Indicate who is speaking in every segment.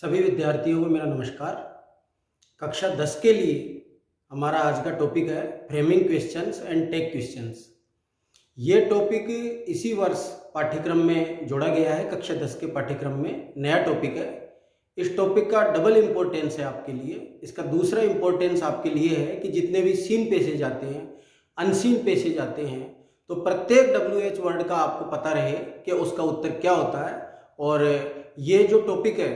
Speaker 1: सभी विद्यार्थियों को मेरा नमस्कार। कक्षा 10 के लिए हमारा आज का टॉपिक है framing questions and tag questions. ये टॉपिक इसी वर्ष पाठ्यक्रम में जोड़ा गया है। कक्षा 10 के पाठ्यक्रम में नया टॉपिक है। इस टॉपिक का डबल इम्पोर्टेंस है आपके लिए। इसका दूसरा इम्पोर्टेंस आपके लिए है कि जितने भी सीन पेसेज आते हैं, अनसीन पेसेज आते हैं, तो प्रत्येक WH वर्ड का आपको पता रहे कि उसका उत्तर क्या होता है। और ये जो टॉपिक है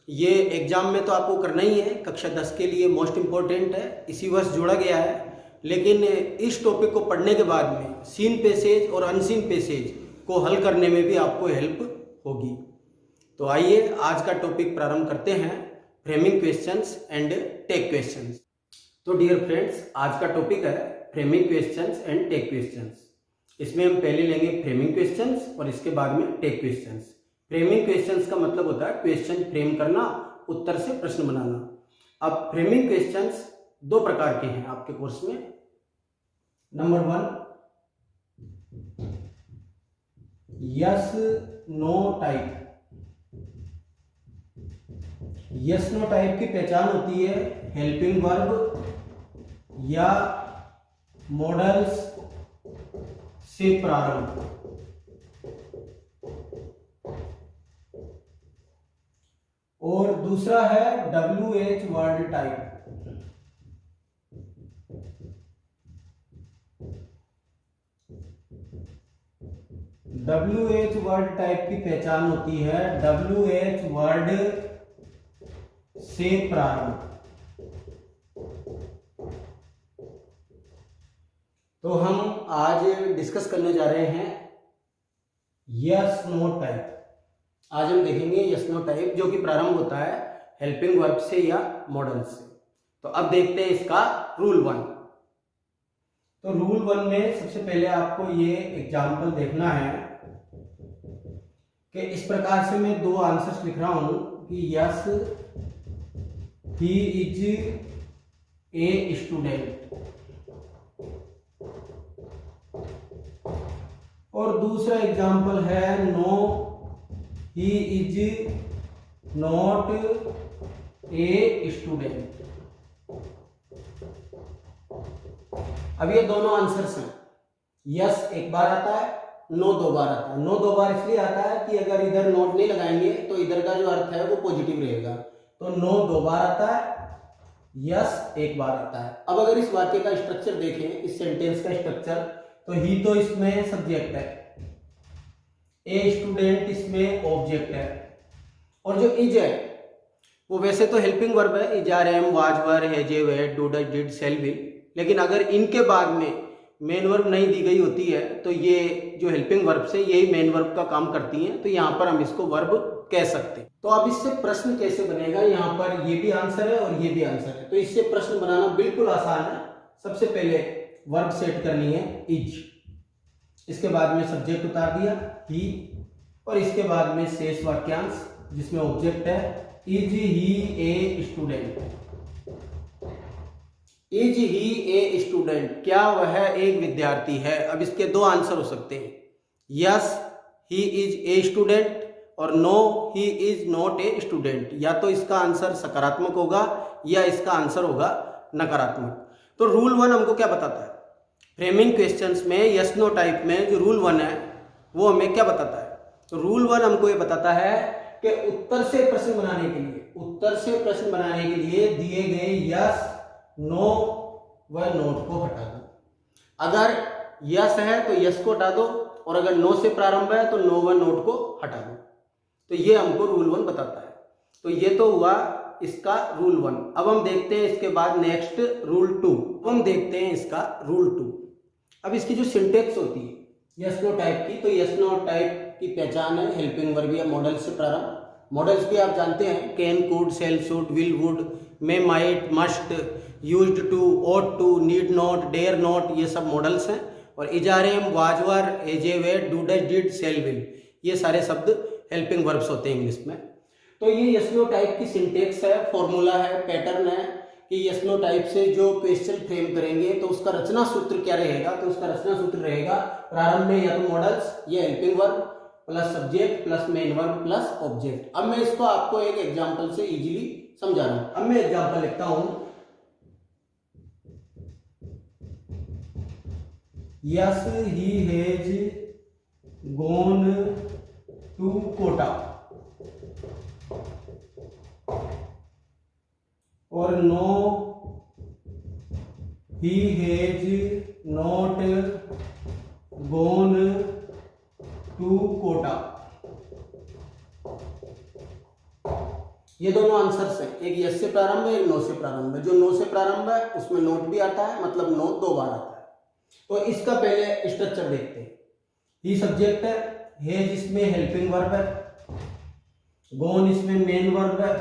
Speaker 1: ये एग्जाम में तो आपको करना ही है। कक्षा 10 के लिए मोस्ट इम्पोर्टेंट है, इसी वर्ष जोड़ा गया है। लेकिन इस टॉपिक को पढ़ने के बाद में सीन पेसेज और अनसीन पेसेज को हल करने में भी आपको हेल्प होगी। तो आइए आज का टॉपिक प्रारंभ करते हैं, framing questions and tag questions. तो डियर फ्रेंड्स, आज का टॉपिक है framing questions and tag questions. इसमें हम पहले लेंगे फ्रेमिंग क्वेश्चंस और इसके बाद में टेक क्वेश्चंस। फ्रेमिंग क्वेश्चंस का मतलब होता है क्वेश्चन फ्रेम करना, उत्तर से प्रश्न बनाना। अब फ्रेमिंग क्वेश्चंस दो प्रकार के हैं आपके कोर्स में। Number 1, yes no type. Yes no type की पहचान होती है हेल्पिंग वर्ब या मॉडल्स से प्रारंभ। और दूसरा है WH word type. WH word type की पहचान होती है WH वर्ड से प्रारंभ। तो हम आज डिस्कस करने जा रहे हैं यस नो टाइप। आज हम देखेंगे यस नो टाइप जो कि प्रारंभ होता है हेल्पिंग वर्ब से या मॉडल से। तो अब देखते हैं इसका रूल 1। तो रूल 1 में सबसे पहले आपको ये एग्जाम्पल देखना है कि इस प्रकार से मैं दो आंसर्स लिख रहा हूं कि yes he is a student, और दूसरा एग्जाम्पल है no he is not a student. अब ये दोनों आंसर्स हैं। यस एक बार आता है, नो दो बार आता है। नो दो बार इसलिए आता है कि अगर इधर नोट नहीं लगाएंगे तो इधर का जो अर्थ है वो पॉजिटिव रहेगा। तो नो दो बार आता है, यस एक बार आता है। अब अगर इस वाक्य का स्ट्रक्चर देखें, इस सेंटेंस का स्ट्रक्चर, तो ही तो इसमें सब्जेक्ट है, ए स्टूडेंट इसमें ऑब्जेक्ट है, और जो इज है वो वैसे तो हेल्पिंग वर्ब है, is are am was were has had do does did shall will. लेकिन अगर इनके बाद में मेन वर्ब नहीं दी गई होती है तो ये जो हेल्पिंग वर्ब से यही मेन वर्ब का काम करती हैं, तो यहाँ पर हम इसको वर्ब कह सकते हैं। तो अब इससे प्रश्न कैसे बनेगा, यहाँ पर ये भी आंसर है और ये भी आंसर है, तो इससे प्रश्न बनाना बिल्कुल आसान है। सबसे पहले वर्ब सेट करनी है इज, इसके बाद में सब्जेक्ट उतार दिया ही, और इसके बाद में शेष वाक्यांश जिसमें ऑब्जेक्ट है is he a student. Is he a student, क्या वह एक विद्यार्थी है। अब इसके दो आंसर हो सकते हैं, yes he is a student और no he is not a student. या तो इसका आंसर सकारात्मक होगा या इसका आंसर होगा नकारात्मक। तो रूल 1 हमको क्या बताता है, फ्रेमिंग क्वेश्चंस में यस नो टाइप में जो रूल 1 है वो हमें क्या बताता है। तो रूल 1 हमको ये बताता है कि उत्तर से प्रश्न बनाने के लिए, उत्तर से प्रश्न बनाने के लिए दिए गए यस नो व नोट को हटा दो। अगर यस है तो यस को हटा दो, और अगर नो से प्रारंभ है तो नो व नोट को हटा दो। तो ये हमको रूल 1 बताता है। तो ये तो हुआ इसका रूल 1। अब हम देखते हैं इसके बाद नेक्स्ट रूल 2। हम देखते हैं इसका रूल 2। अब इसकी जो सिंटेक्स होती है यस नो टाइप की, तो यस नो टाइप की पहचान है हेल्पिंग वर्ब या मॉडल से प्रारंभ। मॉडल्स भी आप जानते हैं, can, could, shall, should, will, would, may, might, must, used to, ought to, need not, dare not, ये सब मॉडल्स हैं। और is are am was were has had do does did shall will, ये सारे शब्द हेल्पिंग वर्ब्स होते हैं English में। तो ये यस नो टाइप की सिंटेक्स है, फॉर्मूला है, पैटर्न है कि यस नो टाइप से जो क्वेश्चन फ्रेम करेंगे तो उसका रचना सूत्र क्या रहेगा। तो उसका रचना सूत्र रहेगा प्रारंभ में या तो मॉडल्स या helping verb, plus subject plus main verb plus object. अब मैं इसको आपको एक एग्जांपल से इजीली समझा रहा हूं। अब मैं एग्जांपल लिखता हूं, yes he has gone to Kota, और no he has not gone to Kota. ये दोनों आंसर्स हैं, एक यस से प्रारंभ है, एक नो से प्रारंभ है। जो नो से प्रारंभ है उसमें नोट भी आता है, मतलब नो 2 बार आता है। तो इसका पहले स्ट्रक्चर देखते हैं। ही सब्जेक्ट है, हेज इसमें हेल्पिंग वर्ब है, गोन इसमें मेन वर्ब है,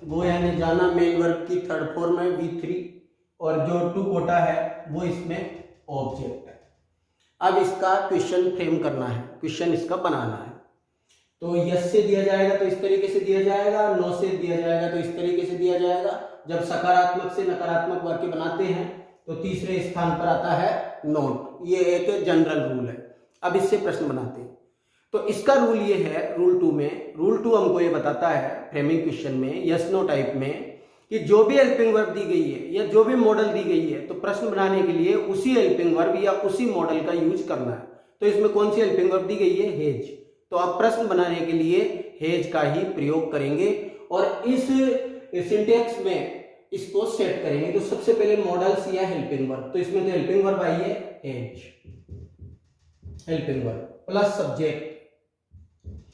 Speaker 1: गो यानी जाना, मेन वर्ब की थर्ड फॉर्म है V3, और जो टू कोटा है वो इसमें ऑब्जेक्ट है। अब इसका क्वेश्चन फ्रेम करना है, क्वेश्चन इसका बनाना है। तो यस से दिया जाएगा तो इस तरीके से दिया जाएगा, नो से दिया जाएगा तो इस तरीके से दिया जाएगा। जब सकारात्मक से नकारात्मक वाक्य बनाते हैं तो तीसरे स्थान पर आता है नोट। ये एक जनरल रूल है। अब इससे प्रश्न बनाते हैं। तो इसका रूल ये है, रूल 2 में, रूल 2 हमको ये बताता है फ्रेमिंग क्वेश्चन में, यस नो टाइप में, कि जो भी हेल्पिंग वर्ब दी गई है या जो भी मॉडल दी गई है तो प्रश्न बनाने के लिए उसी हेल्पिंग वर्ब या उसी मॉडल का यूज करना है। तो इसमें कौन सी हेल्पिंग वर्ब दी गई है? हेज। तो आप प्रश्न बनाने के लिए हेज का ही प्रयोग करेंगे और इस सिंटेक्स में इसको सेट करेंगे। तो सबसे पहले मॉडल्स या हेल्पिंग वर्ब, तो इसमें तो हेल्पिंग वर्ब आई है has, helping verb plus subject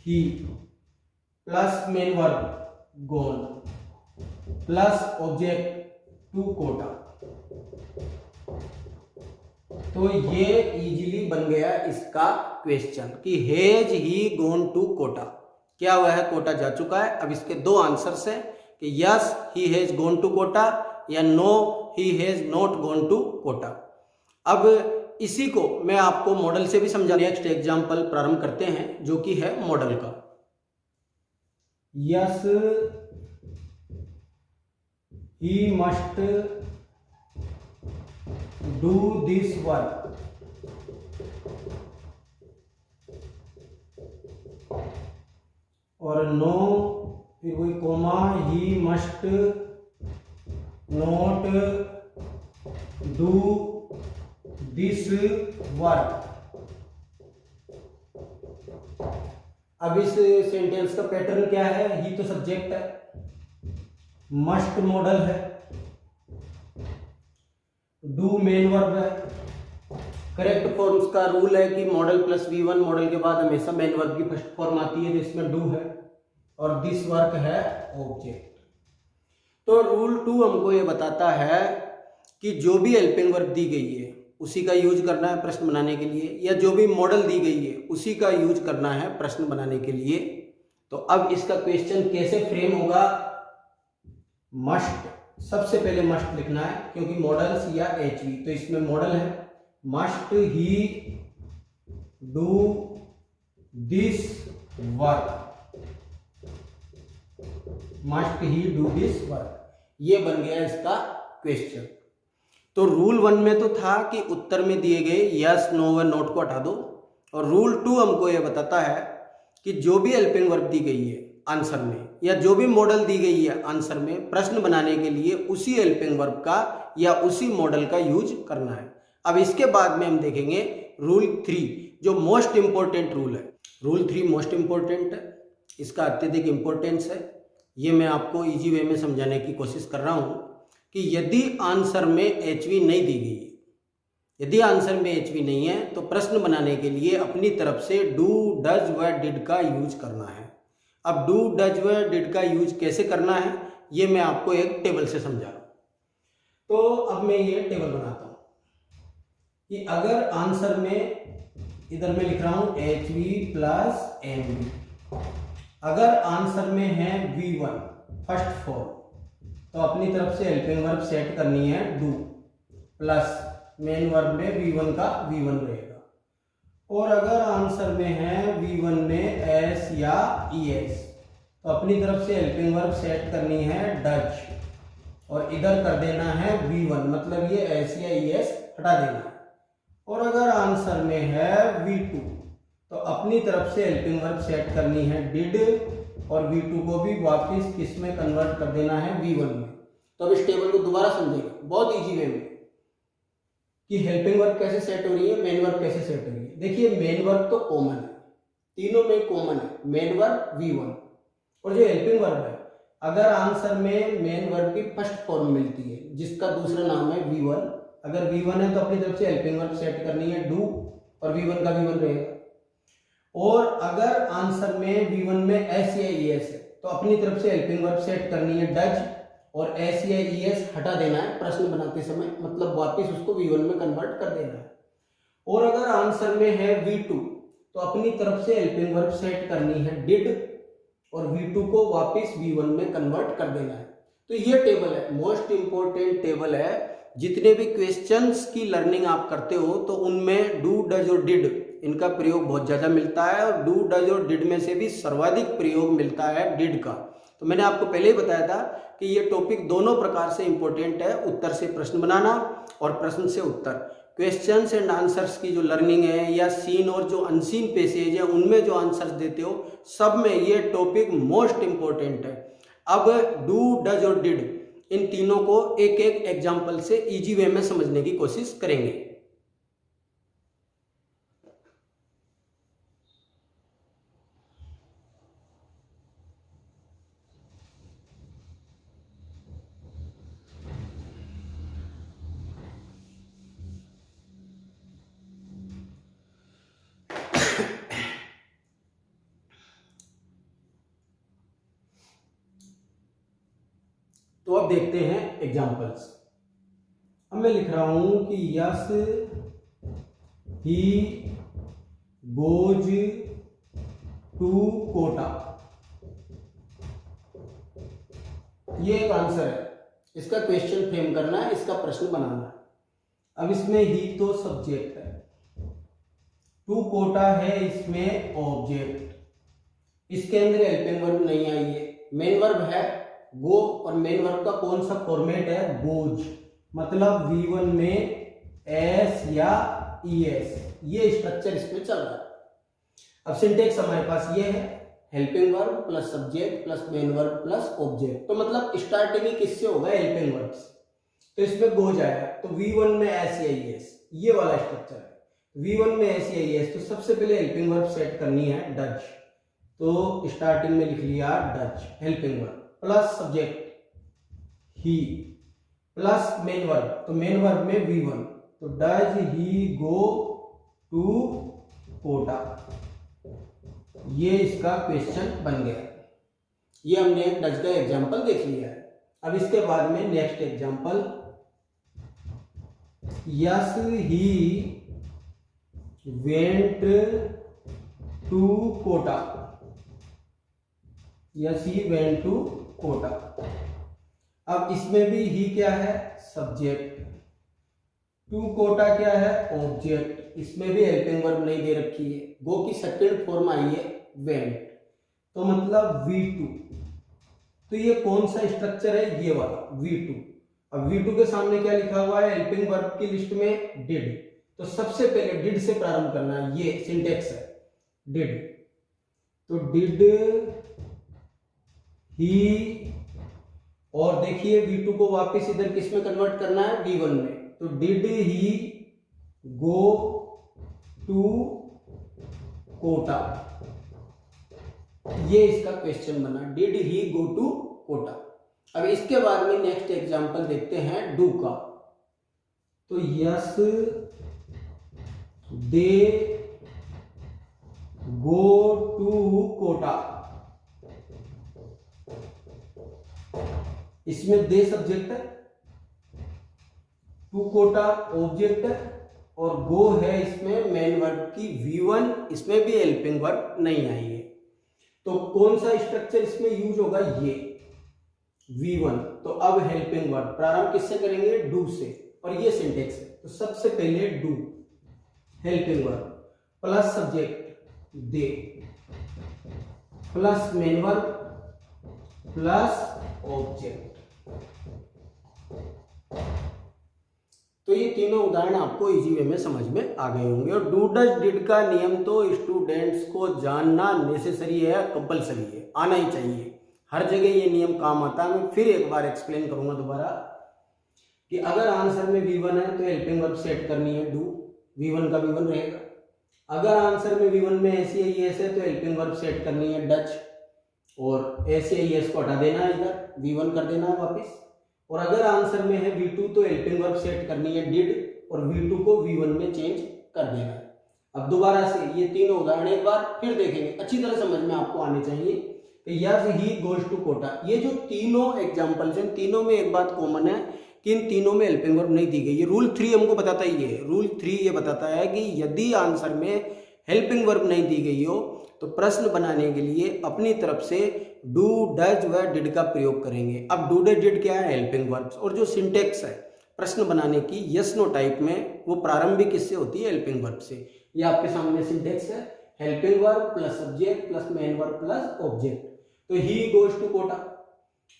Speaker 1: he, plus main verb gone, plus object to Kota. तो ये इजीली बन गया इसका क्वेश्चन कि has he gone to Kota. क्या हुआ है? कोटा जा चुका है। अब इसके 2 आंसर्स हैं कि yes he has gone to Kota या no he has not gone to Kota. अब इसी को मैं आपको मॉडल से भी समझा। नेक्स्ट एग्जांपल प्रारंभ करते हैं जो कि है मॉडल का। Yes he must do this work, और नो फिर वही comma he must not do this work. अब इस सेंटेंस का पैटर्न क्या है? ही तो सब्जेक्ट है, मस्ट मॉडल है, डू मेन वर्ब है। करेक्ट फॉर्म्स का रूल है कि मॉडल प्लस V1, मॉडल के बाद हमेशा मेन वर्ब की फर्स्ट फॉर्म आती है, तो इसमें डू है, और दिस वर्क है ऑब्जेक्ट। तो रूल 2 हमको ये बताता है कि जो भी हेल्पिंग वर्ब दी गई है उसी का यूज करना है प्रश्न बनाने के लिए, या जो भी मॉडल दी गई है उसी का यूज करना है प्रश्न बनाने के लिए। तो अब इसका क्वेश्चन कैसे फ्रेम होगा? मस्ट, सबसे पहले मस्ट लिखना है क्योंकि मॉडल्स या HV, तो इसमें मॉडल है must he do this work, must he do this work. ये बन गया इसका क्वेश्चन। तो रूल 1 में तो था कि उत्तर में दिए गए यस नो व नोट को हटा दो, और रूल 2 हमको यह बताता है कि जो भी हेल्पिंग वर्ब दी गई है आंसर में या जो भी मॉडल दी गई है आंसर में, प्रश्न बनाने के लिए उसी हेल्पिंग वर्ब का या उसी मॉडल का यूज करना है। अब इसके बाद में हम देखेंगे रूल 3 जो मोस्ट इंपॉर्टेंट रूल है। रूल 3 मोस्ट इंपॉर्टेंट है, इसका अत्यधिक इंपॉर्टेंस है। ये मैं आपको इजी वे में समझाने की कोशिश कर रहा हूं कि यदि आंसर में HV नहीं दी गई है, यदि आंसर में HV नहीं है तो प्रश्न बनाने के लिए अपनी तरफ से डू डज व डिड का यूज करना है। अब डू डज व डिड का यूज कैसे करना है ये मैं आपको एक टेबल से समझा रहा हूं। तो अब मैं ये टेबल बनाता हूं कि अगर आंसर में, इधर मैं लिख रहा हूं HV प्लस MV, अगर आंसर में है V1 फर्स्ट फॉर्म तो अपनी तरफ से हेल्पिंग वर्ब सेट करनी है डू, प्लस मेन वर्ब में V1 का V1 रहेगा। और अगर आंसर में है V1 में S या ES तो अपनी तरफ से हेल्पिंग वर्ब सेट करनी है डज, और इधर कर देना है V1, मतलब ये S या ES हटा देना है। और अगर आंसर में है V2 तो अपनी तरफ से हेल्पिंग वर्ब सेट करनी है डिड, और V2 को भी वापस किस में कन्वर्ट कर देना है, V1 में। तो अब इस टेबल को दोबारा समझेंगे बहुत इजी वे में कि हेल्पिंग वर्ब कैसे सेट हो रही है, मेन वर्ब कैसे सेट हो रही है। देखिए मेन वर्ब तो कॉमन है, तीनों में कॉमन है, मेन वर्ब V1, और जो हेल्पिंग वर्ब है अगर आंसर में मेन वर्ब की फर्स्ट फॉर्म मिलती है जिसका दूसरा नाम है V1, अगर V1 है तो अपनी तरफ से हेल्पिंग वर्ब सेट करनी है डू, और V1 का V1 रहेगा। और अगर आंसर में V1 में एस या ईएस है तो अपनी तरफ से हेल्पिंग वर्ब सेट करनी है डज, और एस या ईएस हटा देना है प्रश्न बनाते समय, मतलब वापस उसको V1 में कन्वर्ट कर देना है। और अगर आंसर में है V2 तो अपनी तरफ से हेल्पिंग वर्ब सेट करनी है डिड, और V2 को वापस V1 में कन्वर्ट कर देना है। तो ये टेबल है, मोस्ट इंपॉर्टेंट टेबल है। जितने भी क्वेश्चंस की लर्निंग आप करते हो तो उनमें डू, डज और डिड इनका प्रयोग बहुत ज्यादा मिलता है, और डू, डज और डिड में से भी सर्वाधिक प्रयोग मिलता है डिड का। तो मैंने आपको पहले ही बताया था कि ये टॉपिक दोनों प्रकार से इंपॉर्टेंट है, उत्तर से प्रश्न बनाना और प्रश्न से उत्तर। क्वेश्चंस एंड आंसर्स की जो लर्निंग है या सीन और जो अनसीन पैसेज है उनमें जो आंसर्स देते हो सब में ये टॉपिक मोस्ट इंपॉर्टेंट है। अब डू, डज और डिड इन तीनों को एक एक एग्जाम्पल से इजी वे में समझने की कोशिश करेंगे। तो अब देखते हैं एग्जाम्पल्स। अब मैं लिख रहा हूं कि yes he goes to Kota, ये एक आंसर है, इसका क्वेश्चन फ्रेम करना है, इसका प्रश्न बनाना है। अब इसमें ही तो सब्जेक्ट है, टू कोटा है इसमें ऑब्जेक्ट, इसके अंदर हेल्पिंग वर्ब नहीं आई है, मेन वर्ब है गो, और मेन वर्ब का कौन सा फॉर्मेट है, गोज, मतलब V1 में एस या ईएस, ये स्ट्रक्चर इसमें चल रहा है। अब सिंटेक्स हमारे पास ये है, helping verb plus subject plus main verb plus object, तो मतलब स्टार्टिंग ही किससे होगा, हेल्पिंग वर्ब से, तो इसमें गोज आया, तो V1 में एस या ईएस, ये वाला स्ट्रक्चर है। V1 में एस या ईएस, तो सबसे पहले हेल्पिंग वर्ब सेट करनी है डज, तो स्टार्टिंग में लिख लिया does helping verb plus subject he plus main verb, तो मेन वर्ब में V1, तो does he go to Kota, ये इसका क्वेश्चन बन गया। ये हमने एक डज का एग्जांपल देख लिया है। अब इसके बाद में next example, yes he went to Kota, yes he went to Kota. अब इसमें भी ही क्या है, सब्जेक्ट, टू कोटा क्या है, ऑब्जेक्ट, इसमें भी हेल्पिंग वर्ब नहीं दे रखी है, गो की सेकंड फॉर्म आई है वेंट, तो मतलब V2, तो ये कौन सा स्ट्रक्चर है, ये वाला V2। अब V2 के सामने क्या लिखा हुआ है, हेल्पिंग वर्ब की लिस्ट में डिड, तो सबसे पहले डिड से प्रारंभ करना है, ये सिंटेक्स है डिड, तो डिड ही, और देखिए V2 को वापस इधर किस में कन्वर्ट करना है, V1 में, तो did he go to Kota, ये इसका क्वेश्चन बना, did he go to Kota. अब इसके बाद में नेक्स्ट एग्जांपल देखते हैं डू का, तो yes they go to Kota, इसमें दे सब्जेक्ट है, टू कोटा ऑब्जेक्ट है, और गो है इसमें मेन वर्ब की V1, इसमें भी हेल्पिंग वर्ब नहीं आई है, तो कौन सा स्ट्रक्चर इसमें यूज होगा, ये V1, तो अब हेल्पिंग वर्ब प्रारंभ किससे करेंगे, डू से, और ये सिंटेक्स है, तो सबसे पहले do helping verb plus subject they plus main verb plus object, तो ये तीनों उदाहरण आपको इजी वे में समझ में आ गए होंगे। और डू डज डिड का नियम तो स्टूडेंट्स को जानना नेसेसरी है, कंपलसरी है, आना ही चाहिए। हर जगह ये नियम काम आता है। मैं फिर एक बार एक्सप्लेन करूंगा दोबारा कि अगर आंसर में V1 है तो हेल्पिंग वर्ब सेट करनी है डू, V1 का V1 रहेगा। अगर आंसर में V1 में SEIS है तो हेल्पिंग वर्ब सेट करनी है डच, और SEIS को हटा देना है, इधर V1 कर देना है वापस। और अगर आंसर में है V2 तो हेल्पिंग वर्ब सेट करनी है डिड, और V2 को V1 में चेंज कर देना है। अब दोबारा से ये तीनों उदाहरण एक बार फिर देखेंगे, अच्छी तरह समझ में आपको आने चाहिए। कि yes he goes to Kota, ये जो तीनों एग्जाम्पल्स हैं, तीनों में एक बात कॉमन है कि इन तीनों में हेल्पिंग वर्ब नहीं दी गई है। रूल 3 हमको बताता ही है, रूल 3 ये बताता है कि यदि आंसर में हेल्पिंग वर्ब नहीं दी गई हो तो प्रश्न बनाने के लिए अपनी तरफ से डू डज व डिड का प्रयोग करेंगे। अब डू डज डिड क्या है? Helping verbs. और जो सिंटेक्स है प्रश्न बनाने की यस नो टाइप में, वो प्रारंभिक किससे होती है? हेल्पिंग वर्ब से। ये आपके सामने सिंटेक्स है, helping verb plus subject plus main verb plus object. तो ही गोज टू कोटा,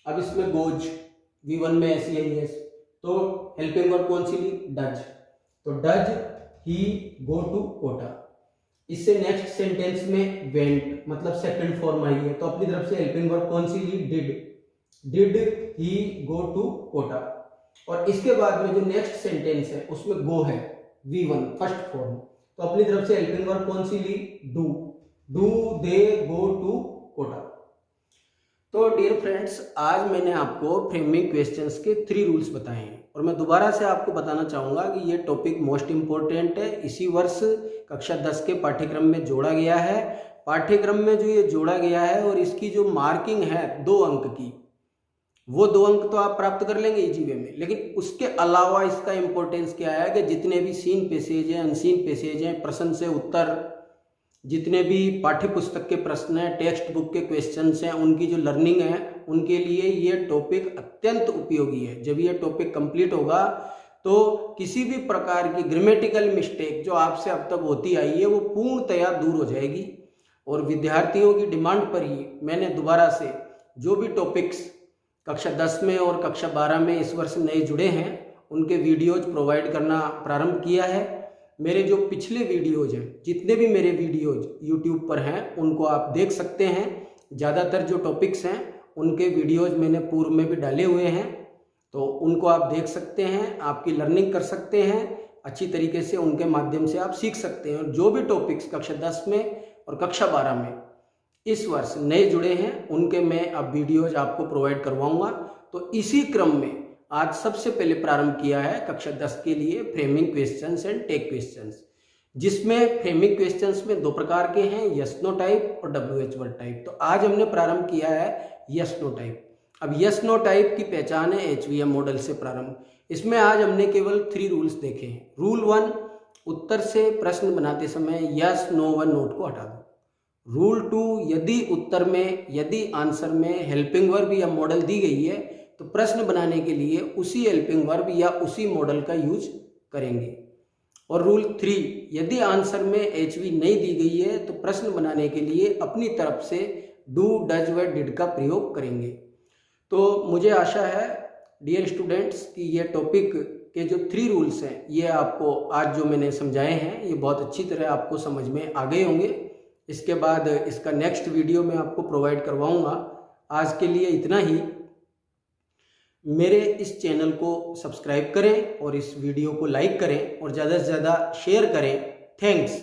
Speaker 1: अब इसमें गोज V1 में SEIS, तो हेल्पिंग वर्ब कौन सी ली? डज। तो does he go to Kota. इससे नेक्स्ट सेंटेंस में वेंट मतलब सेकंड फॉर्म आई है, तो अपनी तरफ से हेल्पिंग वर्ब कौन सी ली? Did. Did he go to Kota. और इसके बाद में जो नेक्स्ट सेंटेंस है उसमें गो है, V1 फर्स्ट फॉर्म, तो अपनी तरफ से हेल्पिंग वर्ब कौन सी ली? Do. Do they go to Kota. तो डियर फ्रेंड्स, आज मैंने आपको फ्रेमिंग क्वेश्चंस के 3 रूल्स बताए हैं, और मैं दोबारा से आपको बताना चाहूँगा कि ये टॉपिक मोस्ट इम्पोर्टेंट है। इसी वर्ष कक्षा 10 के पाठ्यक्रम में जोड़ा गया है। पाठ्यक्रम में जो ये जोड़ा गया है और इसकी जो मार्किंग है 2 अंक की, वो 2 अंक तो आप प्राप्त कर लेंगे इजी वे में, लेकिन उसके अलावा इसका इम्पोर्टेंस क्या है कि जितने भी सीन पैसेज हैं, अनसीन पैसेज हैं, प्रश्न से उत्तर, जितने भी पाठ्य पुस्तक के प्रश्न हैं, टेक्स्ट बुक के क्वेश्चंस हैं, उनकी जो लर्निंग है, उनके लिए ये टॉपिक अत्यंत उपयोगी है। जब ये टॉपिक कंप्लीट होगा तो किसी भी प्रकार की ग्रामेटिकल मिस्टेक जो आपसे अब तक होती आई है वो पूर्णतया दूर हो जाएगी। और विद्यार्थियों की डिमांड पर ही मैंने दोबारा से जो भी टॉपिक्स कक्षा 10 में और कक्षा 12 में इस वर्ष नए जुड़े हैं उनके वीडियोज प्रोवाइड करना प्रारंभ किया है। मेरे जो पिछले वीडियोज हैं, जितने भी मेरे वीडियोज यूट्यूब पर हैं, उनको आप देख सकते हैं। ज़्यादातर जो टॉपिक्स हैं उनके वीडियोज मैंने पूर्व में भी डाले हुए हैं, तो उनको आप देख सकते हैं, आपकी लर्निंग कर सकते हैं अच्छी तरीके से, उनके माध्यम से आप सीख सकते हैं। और जो भी टॉपिक्स कक्षा 10 में और कक्षा 12 में इस वर्ष नए जुड़े हैं उनके मैं अब वीडियोज आपको प्रोवाइड करवाऊँगा। तो इसी क्रम में आज सबसे पहले प्रारंभ किया है कक्षा 10 के लिए framing questions and tag questions, जिसमें फ्रेमिंग क्वेश्चंस में 2 प्रकार के हैं, यस नो टाइप और WH वर्ड टाइप। तो आज हमने प्रारंभ किया है यस नो टाइप। अब यस नो टाइप की पहचान है HVM मॉडल से प्रारंभ। इसमें आज हमने केवल 3 रूल्स देखे हैं। रूल 1, उत्तर से प्रश्न बनाते समय यस नो व नोट को हटा दो। रूल 2, यदि आंसर में हेल्पिंग वर्ब या मॉडल दी गई है तो प्रश्न बनाने के लिए उसी हेल्पिंग वर्ब या उसी मॉडल का यूज करेंगे। और रूल 3, यदि आंसर में HV नहीं दी गई है तो प्रश्न बनाने के लिए अपनी तरफ से डू डज व डिड का प्रयोग करेंगे। तो मुझे आशा है डियर स्टूडेंट्स कि ये टॉपिक के जो 3 रूल्स हैं ये आपको आज जो मैंने समझाए हैं ये बहुत अच्छी तरह आपको समझ में आ गए होंगे। इसके बाद इसका नेक्स्ट वीडियो मैं आपको प्रोवाइड करवाऊंगा। आज के लिए इतना ही। मेरे इस चैनल को सब्सक्राइब करें और इस वीडियो को लाइक करें और ज़्यादा से ज़्यादा शेयर करें। थैंक्स।